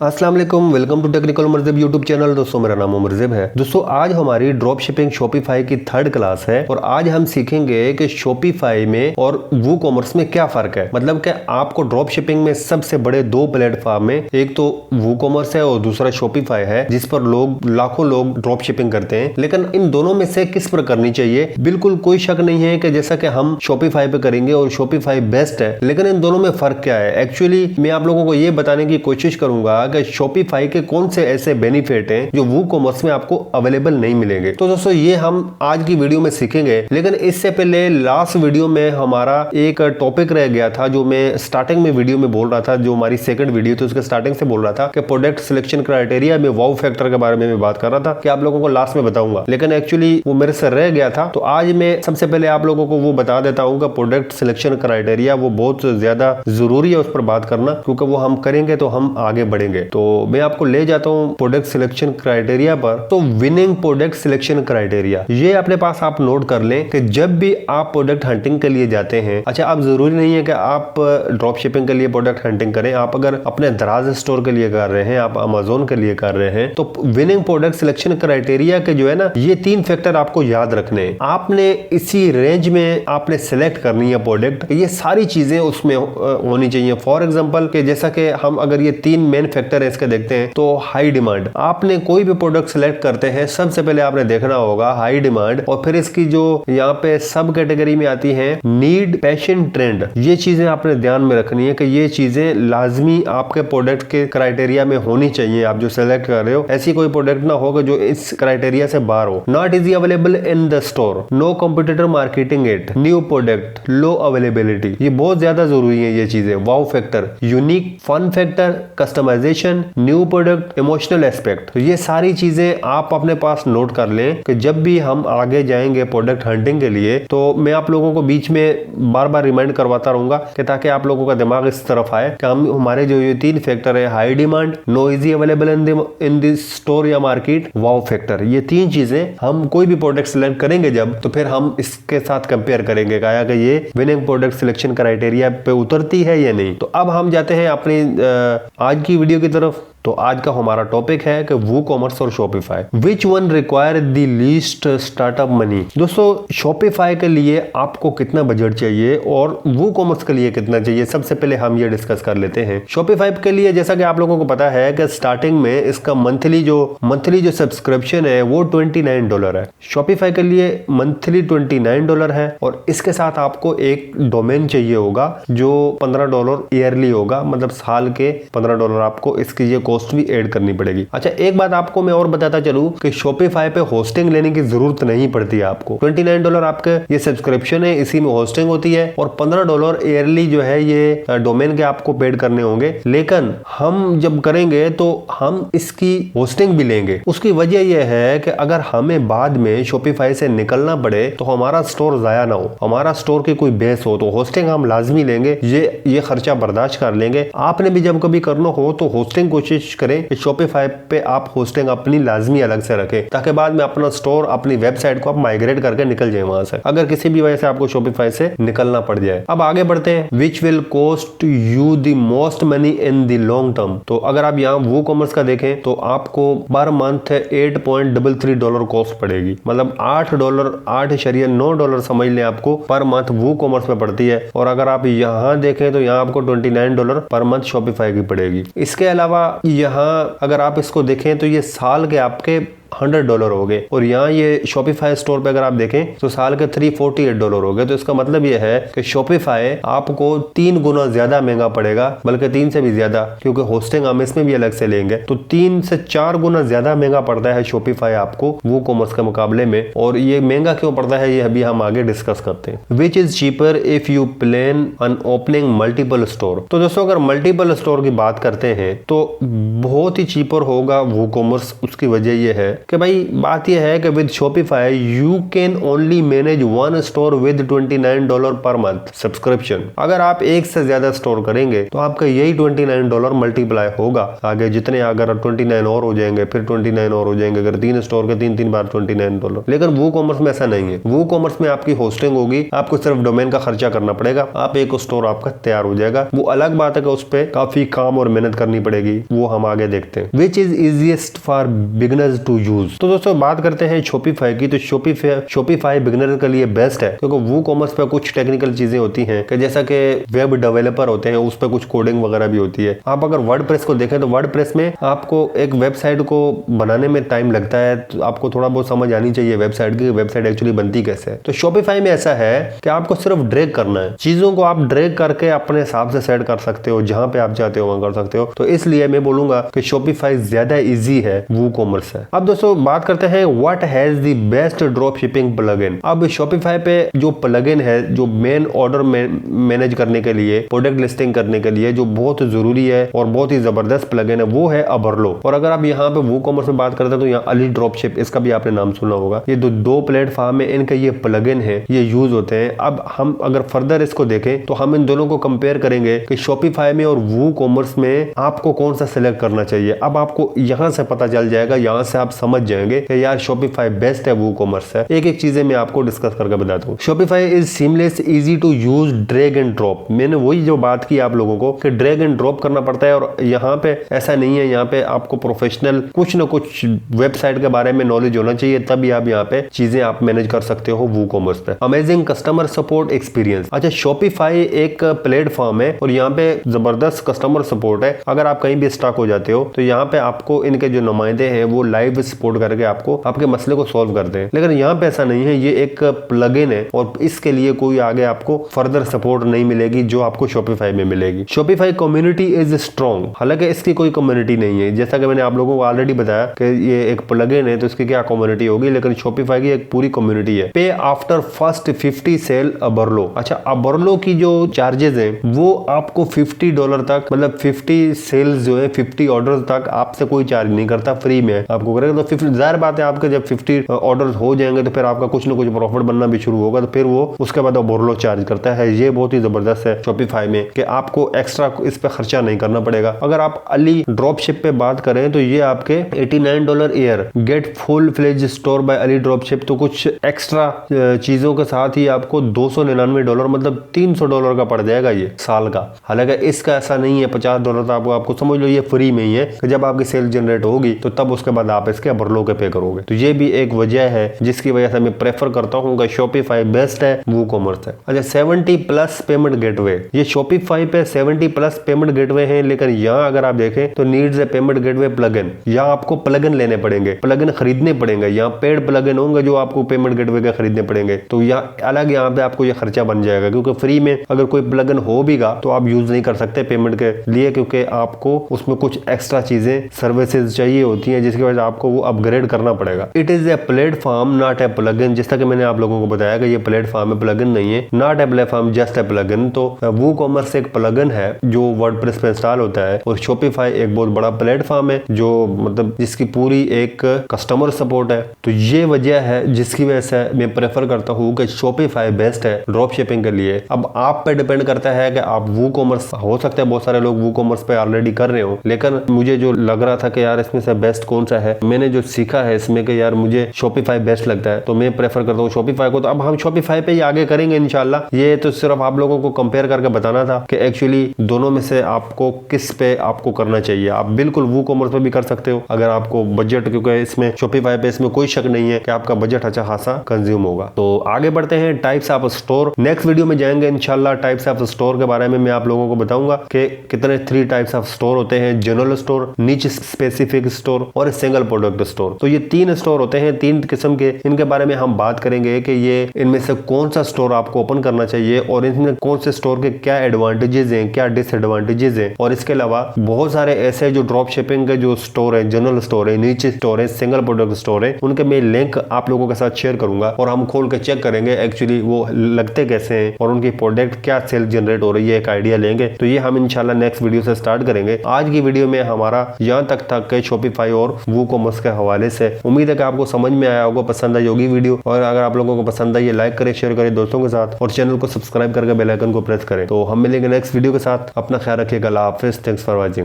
अस्सलाम वालेकुम, welcome to technical Umarzeb YouTube channel. दोस्तों मेरा नाम उमरज़ेब है। दोस्तों आज हमारी ड्रॉप शिपिंग शॉपिफाई की थर्ड क्लास है और आज हम सीखेंगे कि शॉपिफाई में और वू कॉमर्स में क्या फर्क है। मतलब कि आपको ड्रॉप शिपिंग में सबसे बड़े दो प्लेटफॉर्म में, एक तो वू कॉमर्स है और दूसरा शॉपिफाई है, जिस पर लोग लाखों लोग ड्रॉप शिपिंग करते हैं। लेकिन इन दोनों में से किस पर करनी चाहिए, बिल्कुल कोई शक नहीं है कि जैसा कि हम शॉपिफाई पे करेंगे और शॉपिफाई बेस्ट है। लेकिन इन दोनों में फर्क क्या है, एक्चुअली मैं आप लोगों को ये बताने की कोशिश करूंगा कि शॉपिफाई के कौन से ऐसे बेनिफिट हैं जो वू कॉमर्स में आपको अवेलेबल नहीं मिलेंगे। तो दोस्तों ये हम आज की वीडियो में सीखेंगे। लेकिन इससे पहले लास्ट वीडियो में हमारा एक टॉपिक रह गया था जो मैं स्टार्टिंग में वीडियो में बोल रहा था, जो हमारी सेकंड वीडियो थी उसके स्टार्टिंग से बोल रहा था कि प्रोडक्ट सिलेक्शन क्राइटेरिया में वाउ फैक्टर के बारे में मैं बात कर रहा था कि आप लोगों को लास्ट में बताऊंगा, लेकिन एक्चुअली वो मेरे से रह गया था। तो आज मैं सबसे पहले आप लोगों को वो बता देता हूँ कि प्रोडक्ट सिलेक्शन क्राइटेरिया वो बहुत ज्यादा जरूरी है उस पर बात करना, क्योंकि वो हम करेंगे तो हम आगे बढ़ेंगे। तो मैं आपको ले जाता हूं प्रोडक्ट सिलेक्शन क्राइटेरिया पर। तो विनिंग प्रोडक्ट सिलेक्शन क्राइटेरिया ये अपने पास आप नोट कर लें कि जब भी आप प्रोडक्ट हंटिंग के लिए जाते हैं, अच्छा आप जरूरी नहीं है कि आप ड्रॉप शिपिंग के लिए प्रोडक्ट हंटिंग करें, आप अगर अपने दराज स्टोर के लिए कर रहे हैं, आप अमेजोन के लिए कर रहे हैं, तो विनिंग प्रोडक्ट सिलेक्शन क्राइटेरिया के जो है ना, ये 3 फैक्टर आपको याद रखने हैं। आपने इसी रेंज में आपने सिलेक्ट करनी है प्रोडक्ट, ये सारी चीजें उसमें होनी चाहिए। फॉर एग्जाम्पल कि जैसा कि हम अगर ये 3 मेन फैक्टर है इसके देखते हैं, तो हाई डिमांड, आपने कोई भी प्रोडक्ट सिलेक्ट करते हैं सबसे पहले आपने देखना होगा हाई डिमांड, और फिर इसकी जो यहाँ पे सब कैटेगरी में आती है नीड, पैशन, ट्रेंड, ये चीजें आपने ध्यान में रखनी है कि ये चीजें लाजमी आपके प्रोडक्ट के क्राइटेरिया में होनी चाहिए। आप जो सिलेक्ट कर रहे हो ऐसी कोई प्रोडक्ट ना हो जो इस क्राइटेरिया से बाहर हो। Not easy available in the store, no competitor marketing it, new product, low availability, ये बहुत ज्यादा जरूरी है ये चीजें। Wow factor, unique, fun factor, customisation, new product, emotional aspect, तो ये सारी चीजें आप अपने पास नोट कर लें कि जब भी हम आगे जाएंगे प्रोडक्ट हंटिंग के लिए, तो मैं आप लोगों को बीच में बार बार रिमाइंड करवाता रहूंगा कि ताकि आप लोगों का दिमाग इस तरफ आए कि हम हमारे जो ये 3 फैक्टर है, high demand, no easy available in the store या मार्केट, वाउ फैक्टर, ये 3 चीजें हम कोई भी प्रोडक्ट सिलेक्ट करेंगे जब, तो फिर हम इसके साथ कंपेयर करेंगे कि ये विनिंग प्रोडक्ट सिलेक्शन क्राइटेरिया पे उतरती है या नहीं। तो अब हम जाते हैं अपनी आज की वीडियो की तरफ। तो आज का हमारा टॉपिक है कि वू कॉमर्स और Shopify, which one require the least startup money. दोस्तों शॉपिफाई के लिए आपको कितना बजट चाहिए और वू कॉमर्स के लिए कितना चाहिए, सबसे पहले हम ये डिस्कस कर लेते हैं। शॉपिफाई के लिए जैसा कि आप लोगों को पता है कि स्टार्टिंग में इसका मंथली जो सब्सक्रिप्शन है वो $29 है। शॉपिफाई के लिए मंथली $29 है और इसके साथ आपको एक डोमेन चाहिए होगा जो $15 ईयरली होगा, मतलब साल के $15 आपको इसकी ये कॉस्ट भी ऐड करनी पड़ेगी। अच्छा एक बात आपको मैं और बताता चलूं कि शॉपिफाई पे होस्टिंग लेने की जरूरत नहीं पड़ती है आपको। $29 आपके ये सब्सक्रिप्शन है, इसी में होस्टिंग होती है, और $15 ईयरली जो है ये डोमेन के आपको पेड करने होंगे। लेकिन हम जब करेंगे तो हम इसकी होस्टिंग भी लेंगे। उसकी वजह यह है कि अगर हमें बाद में शॉपिफाई से निकलना पड़े तो हमारा स्टोर जाया ना हो, हमारा स्टोर की कोई बेस हो, तो होस्टिंग हम लाजमी लेंगे, ये खर्चा बर्दाश्त कर लेंगे। आपने भी जब कभी करना हो तो होस्टिंग कोशिश करें कि शॉपिफाई पे आप होस्टिंग अपनी लाजमी अलग से रखें, ताकि बाद में अपना स्टोर, अपनी वेबसाइट को आप माइग्रेट करके निकल जाए वहां से, अगर किसी भी वजह से आपको शॉपिफाई से निकलना पड़ जाए। अब आगे बढ़ते हैं। Which will cost you the most money in the long term. तो अगर आप यहाँ वू कॉमर्स का देखें तो आपको पर मंथ $8.33 कॉस्ट पड़ेगी, मतलब $8.9 समझ लें आपको पर मंथ वू कॉमर्स में पड़ती है। और अगर आप यहाँ देखें तो यहाँ आपको $29 पर मंथ शॉपिफाई की पड़ेगी। इसके अलावा यहाँ अगर आप इसको देखें तो ये साल के आपके $100 हो गए, और यहाँ ये शॉपिफाई स्टोर पे अगर आप देखें तो साल के $348 हो गए। तो इसका मतलब ये है कि शॉपिफाई आपको 3 गुना ज्यादा महंगा पड़ेगा, बल्कि 3 से भी ज्यादा, क्योंकि होस्टिंग हम इसमें भी अलग से लेंगे, तो 3 से 4 गुना ज्यादा महंगा पड़ता है शॉपिफाई आपको वू कॉमर्स के मुकाबले में। और ये महंगा क्यों पड़ता है ये अभी हम आगे डिस्कस करते हैं। Which is cheaper if you plan on opening multiple store. तो दोस्तों अगर मल्टीपल स्टोर की बात करते हैं तो बहुत ही चीपर होगा वू कॉमर्स। उसकी वजह यह है कि भाई बात यह है कि with Shopify you can only manage one store with $29 per month subscription. अगर आप एक से ज्यादा स्टोर करेंगे तो आपका यही $29 मल्टीप्लाई होगा आगे, जितने अगर 29 और हो जाएंगे फिर 29 और हो जाएंगे, अगर 3 स्टोर के 3 बार $29। लेकिन वो कॉमर्स में ऐसा नहीं है। वो कॉमर्स में आपकी होस्टिंग होगी, आपको सिर्फ डोमेन का खर्चा करना पड़ेगा, आप एक स्टोर आपका तैयार हो जाएगा। वो अलग बात है कि उस पर काफी काम और मेहनत करनी पड़ेगी, वो हम आगे देखते हैं। Which is easiest for beginners to use. तो दोस्तों बात करते हैं शॉपिफाई की। तो शॉपिफाई बिगिनर के लिए बेस्ट है, क्योंकि वो कॉमर्स पे कुछ टेक्निकल चीजें होती हैं कि जैसा कि वेब डेवलपर होते हैं, उस पर कुछ कोडिंग वगैरह भी होती है। आप अगर वर्डप्रेस को देखें तो वर्डप्रेस में आपको एक वेबसाइट को बनाने में टाइम लगता है, तो आपको थोड़ा बहुत समझ आनी चाहिए वेबसाइट की, वेबसाइट एक्चुअली बनती कैसे है। तो शॉपिफाई में ऐसा है कि आपको सिर्फ ड्रैग करना है, चीजों को आप ड्रैग करके अपने हिसाब से सेट कर सकते हो, जहां पे आप चाहते हो वहां कर सकते हो। तो इसलिए मैं बोलूंगा कि शॉपिफाई ज्यादा इजी है, वो कॉमर्स है। अब दोस्तों बात करते हैं what has the best drop shipping plugin. अब शॉपिफाई पे जो प्लगइन है, जो मेन ऑर्डर मैनेज करने के लिए, प्रोडक्ट लिस्टिंग करने के लिए जो बहुत जरूरी है और बहुत ही जबरदस्त प्लगइन है, वो है अबरलो। और अगर आप यहाँ पे वो कॉमर्स में बात करते हैं तो यहाँ अली ड्रॉप शिप, इसका भी आपने नाम सुना होगा। ये दो प्लेटफॉर्म है, इनका ये प्लगइन है, ये यूज होते हैं। अब हम अगर फर्दर इसको देखें तो हम इन दोनों को कंपेयर करेंगे कि शॉपिफाई में और वो कॉमर्स में आपको कौन सा सिलेक्ट करना चाहिए। अब आपको यहाँ से पता चल जाएगा, यहाँ से आप समझ जाएंगे कि यार शॉपिफाई बेस्ट है, वो कॉमर्स है। एक एक चीजें मैं आपको डिस्कस करके बताता हूँ। Shopify is seamless, easy to use, drag and drop. मैंने वही जो बात की आप लोगों को कि ड्रैग एंड ड्रॉप करना पड़ता है, और यहाँ पे ऐसा नहीं है। यहाँ पे आपको प्रोफेशनल कुछ ना कुछ वेबसाइट के बारे में नॉलेज होना चाहिए, तभी आप यहाँ पे चीजें आप मैनेज कर सकते हो वो कॉमर्स पे। Amazing customer support experience. अच्छा, शॉपिफाई एक प्लेटफॉर्म है और यहाँ पे जबरदस्त कस्टमर सपोर्ट है। अगर आप कहीं भी स्टक हो जाते हो तो यहाँ पे आपको इनके जो नुमाइंदे हैं वो लाइव सपोर्ट करके आपको आपके मसले को सॉल्व करते हैं। लेकिन यहाँ पे ऐसा नहीं है, ये एक प्लगइन है और इसके लिए कोई आगे आपको फर्दर सपोर्ट नहीं मिलेगी जो आपको शॉपिफाई में मिलेगी। शॉपिफाई कम्युनिटी इज स्ट्रॉन्ग, हालांकि इसकी कोई कम्युनिटी नहीं है। जैसा कि मैंने आप लोगों को ऑलरेडी बताया कि ये एक प्लगइन है तो इसकी क्या कम्युनिटी होगी, लेकिन शॉपिफाई की एक पूरी कम्युनिटी है। पे आफ्टर फर्स्ट 50 सेल अबरलो। अच्छा, अबरलो की जो चार्जेस हैं वो आपको $50 तक, मतलब 50 सेल्स जो है 50 ऑर्डर तक आपसे कोई चार्ज नहीं करता, फ्री में आपको करेगा। तो 50, जाहिर बात है आपके जब 50 ऑर्डर हो जाएंगे तो फिर आपका कुछ ना कुछ प्रॉफिट बनना भी शुरू होगा, तो फिर वो उसके बाद अबरलो चार्ज करता है। ये बहुत ही जबरदस्त है शॉपिफाई में कि आपको एक्स्ट्रा इस पे खर्चा नहीं करना पड़ेगा। अगर आप अली ड्रॉप शिप पे बात करें तो ये आपके $89 year get full fledge store by Ali drop ship. तो कुछ एक्स्ट्रा चीजों के साथ ही आपको $299, मतलब $300 का पड़ जाएगा ये साल का। हालांकि इसका ऐसा नहीं है $50 तो आपको समझ लो ये फ्री में ही है कि जब आपकी सेल जनरेट होगी तो तब उसके बाद आप इसके अबरलो के पे करोगे। तो ये भी एक वजह है जिसकी वजह से मैं प्रेफर करता हूँ कि शॉपिफाई बेस्ट है, वो कॉमर्स है। अच्छा, 70+ पेमेंट गेटवे। ये शॉपिफाई पे 70+ पेमेंट गेटवे हैं, लेकिन यहाँ अगर आप देखें तो needs a payment gateway plugin. यहाँ आपको प्लगइन लेने पड़ेंगे, प्लगइन खरीदने पड़ेंगे। यहाँ पेड प्लगइन होंगे जो आपको पेमेंट गेटवे के खरीदने पड़ेंगे। तो यहाँ अलग यहाँ पे आपको ये खर्चा बन जाएगा, क्योंकि फ्री में अगर कोई प्लगइन हो भीगा तो आप यूज नहीं कर सकते पेमेंट के लिए, क्योंकि आपको उसमें कुछ एक्स्ट्रा चीजें सर्विसेज चाहिए होती हैं, जिसकी वजह से आपको वो अपग्रेड करना पड़ेगा। It is a platform not a plugin. जिस तरह कि मैंने आप लोगों को बताया कि ये प्लेटफॉर्म है, प्लगइन नहीं है। Not a platform, just a plugin. तो वो कॉमर्स एक प्लगइन है जो वर्डप्रेस पे इंस्टॉल होता है, और शॉपिफाई एक बहुत बड़ा प्लेटफॉर्म है जो मतलब जिसकी पूरी एक कस्टमर सपोर्ट है। तो ये वजह है जिसकी वजह से मैं प्रेफर करता हूँ कि शॉपिफाई बेस्ट है ड्रॉप शिपिंग के लिए। अब आप पे डिपेंड करता है कि आप वो कॉमर्स, हो सकता है बहुत सारे लोग वो कॉमर्स पे ऑलरेडी कर रहे हो, लेकिन मुझे जो लग रहा था कि यार इसमें से बेस्ट कौन सा है, मैंने जो सीखा है इसमें कि यार मुझे शॉपिफाई बेस्ट लगता है, तो मैं प्रेफर करता हूँ शॉपिफाई को। तो अब हम शॉपिफाई पे ही आगे करेंगे इंशाल्लाह। ये तो सिर्फ आप लोगों को कंपेयर करके बताना था कि एक्चुअली दोनों में से आपको किस पे आपको करना चाहिए। आप बिल्कुल वो कॉमर्स पे भी कर सकते हो अगर आपको बजट, क्योंकि इसमें शॉपिफाई पे इसमें कोई शक नहीं है कि आपका बजट अच्छा खासा कंज्यूम होगा। तो आगे बढ़ते हैं types of store. Next video में जाएंगे इंशाल्लाह टाइप्स ऑफ स्टोर के बारे में। मैं आप लोगों को बताऊंगा कि कितने 3 टाइप्स ऑफ स्टोर होते हैं, जनरल स्टोर, नीच स्पेसिफिक स्टोर और सिंगल प्रोडक्ट स्टोर। तो ये 3 स्टोर होते हैं, 3 किस्म के। इनके बारे में हम बात करेंगे कि ये इनमें से कौन सा स्टोर आपको ओपन करना चाहिए और इनमें कौन से स्टोर के क्या एडवांटेजेस हैं, क्या डिसएडवांटेजेस हैं। और इसके अलावा बहुत सारे ऐसे जो ड्रॉप शिपिंग के जो स्टोर है, जनरल स्टोर है, नीचे स्टोर है, सिंगल प्रोडक्ट स्टोर है, उनके मैं लिंक आप लोगों के साथ शेयर करूंगा और हम खोल के चेक करेंगे एक्चुअली वो लगते कैसे हैं और उनकी प्रोडक्ट क्या सेल जनरेट हो रही है, एक आइडिया लेंगे। तो ये हम इंशाल्लाह नेक्स्ट वीडियो से स्टार्ट करेंगे। आज की वीडियो में हमारा यहाँ तक था कि शॉपिफाई और वो कॉमर्स के हवाले से। उम्मीद है कि आपको समझ में आया होगा, पसंद आई होगी वीडियो, और अगर आप लोगों को पसंद आई लाइक करें, शेयर करें दोस्तों के साथ, और चैनल को सब्सक्राइब करके बेल आइकन को प्रेस करें। तो हम मिलेंगे नेक्स्ट वीडियो के साथ। अपना ख्याल रखिएगा। अल्लाह हाफिज़। Thanks for watching.